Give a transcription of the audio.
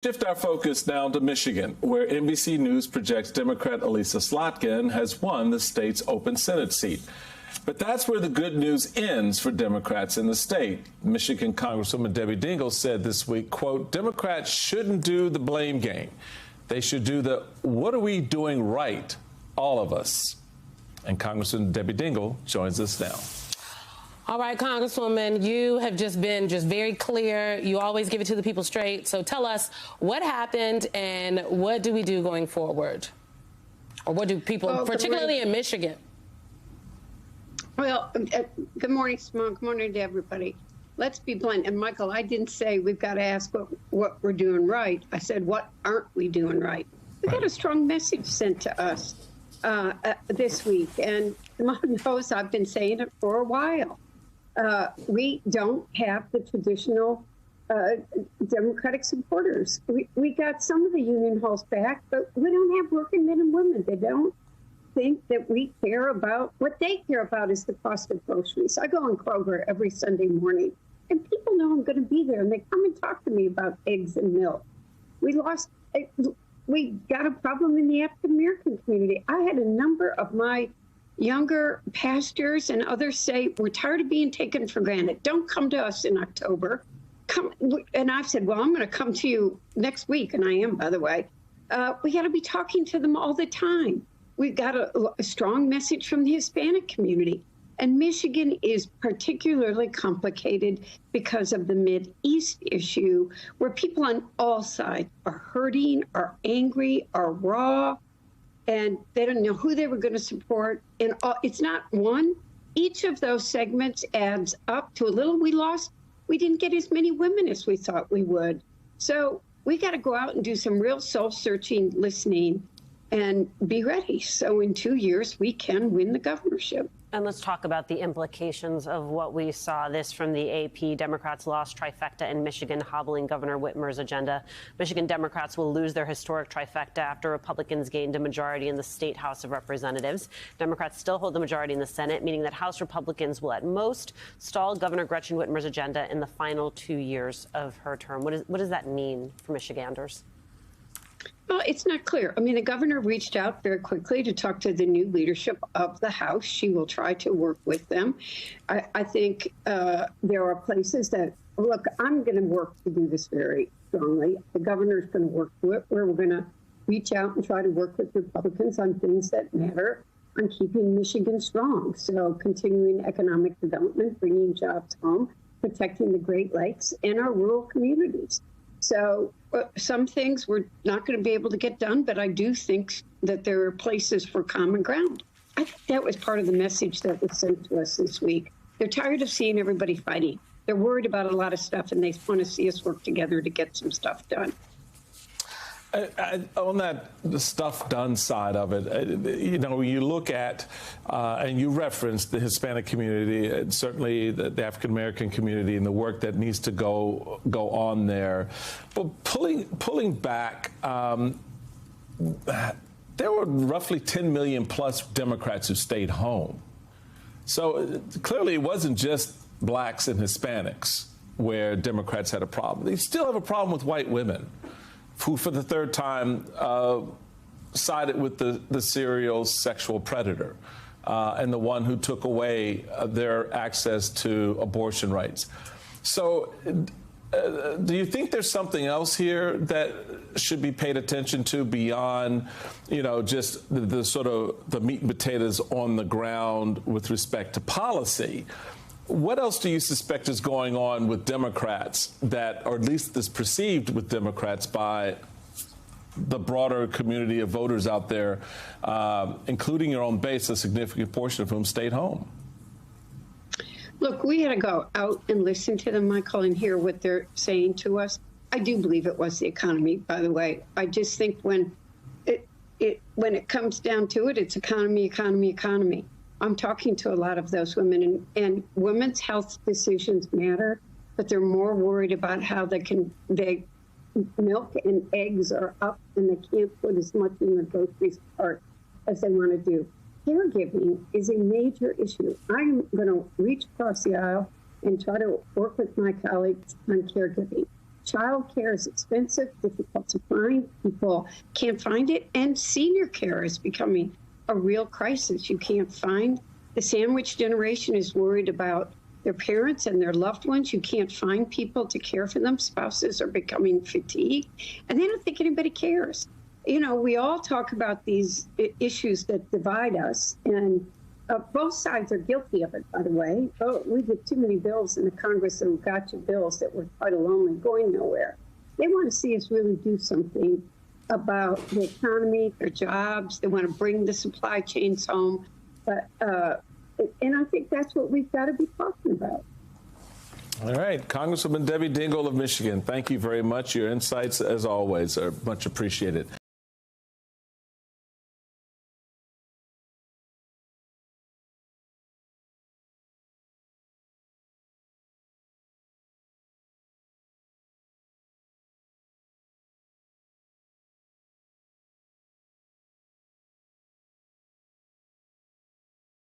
Shift our focus now to Michigan, where NBC News projects Democrat Elisa Slotkin has won the state's open Senate seat. But that's where the good news ends for Democrats in the state. Michigan Congresswoman Debbie Dingell said this week, quote, Democrats shouldn't do the blame game. They should do the what are we doing right, all of us. And Congresswoman Debbie Dingell joins us now. All right, Congresswoman, you have just been very clear. You always give it to the people straight. So tell us what happened and what do we do going forward? Or what do people, particularly in Michigan? Well, good morning, Simone. Good morning to everybody. Let's be blunt. And Michael, I didn't say we've got to ask what we're doing right. I said, what aren't we doing right? We got a strong message sent to us this week. And Simone knows I've been saying it for a while. We don't have the traditional Democratic supporters. We got some of the union halls back, but we don't have working men and women. They don't think that we care about what they care about is the cost of groceries. I go in Kroger every Sunday morning, and people know I'm going to be there, and they come and talk to me about eggs and milk. We got a problem in the African American community. I had a number of my younger pastors and others say, we're tired of being taken for granted. Don't come to us in October. Come. And I've said, well, I'm going to come to you next week. And I am, by the way. We got to be talking to them all the time. We've got a strong message from the Hispanic community. And Michigan is particularly complicated because of the Mideast issue, where people on all sides are hurting, are angry, are raw, and they don't know who they were going to support. And it's not one. Each of those segments adds up to a little we lost. We didn't get as many women as we thought we would. So we got to go out and do some real soul-searching listening and be ready. So in 2 years, we can win the governorship. And let's talk about the implications of what we saw. This from the AP. Democrats lost trifecta in Michigan, hobbling Governor Whitmer's agenda. Michigan Democrats will lose their historic trifecta after Republicans gained a majority in the state House of Representatives. Democrats still hold the majority in the Senate, meaning that House Republicans will at most stall Governor Gretchen Whitmer's agenda in the final 2 years of her term. What does that mean for Michiganders? Well, it's not clear. I mean, the governor reached out very quickly to talk to the new leadership of the House. She will try to work with them. I think there are places that, look, I'm going to work to do this very strongly. The governor's going to work to it, where we're going to reach out and try to work with Republicans on things that matter, on keeping Michigan strong. So continuing economic development, bringing jobs home, protecting the Great Lakes and our rural communities. So some things we're not going to be able to get done, but I do think that there are places for common ground. I think that was part of the message that was sent to us this week. They're tired of seeing everybody fighting. They're worried about a lot of stuff, and they want to see us work together to get some stuff done. On that the stuff done side of it, you look at and you referenced the Hispanic community, and certainly the African American community, and the work that needs to go on there. But pulling back, there were roughly 10 million plus Democrats who stayed home. So clearly it wasn't just blacks and Hispanics where Democrats had a problem. They still have a problem with white women, who for the third time sided with the serial sexual predator and the one who took away their access to abortion rights. So do you think there's something else here that should be paid attention to beyond, just the sort of the meat and potatoes on the ground with respect to policy? What else do you suspect is going on with Democrats that, or at least is perceived with Democrats by the broader community of voters out there, including your own base, a significant portion of whom stayed home? Look, we had to go out and listen to them, Michael, and hear what they're saying to us. I do believe it was the economy, by the way. I just think when it comes down to it, it's economy, economy, economy. I'm talking to a lot of those women, and women's health decisions matter, but they're more worried about how milk and eggs are up and they can't put as much in the groceries cart as they want to do. Caregiving is a major issue. I'm going to reach across the aisle and try to work with my colleagues on caregiving. Child care is expensive, difficult to find. People can't find it. And senior care is becoming a real crisis. You can't find. The sandwich generation is worried about their parents and their loved ones. You can't find people to care for them. Spouses are becoming fatigued, and they don't think anybody cares. You know, we all talk about these issues that divide us, and both sides are guilty of it, by the way. Oh, we did too many bills in the Congress and gotcha bills that were title only, going nowhere. They want to see us really do something about the economy, their jobs. They want to bring the supply chains home. But and I think that's what we've got to be talking about. All right. Congresswoman Debbie Dingell of Michigan, thank you very much. Your insights, as always, are much appreciated.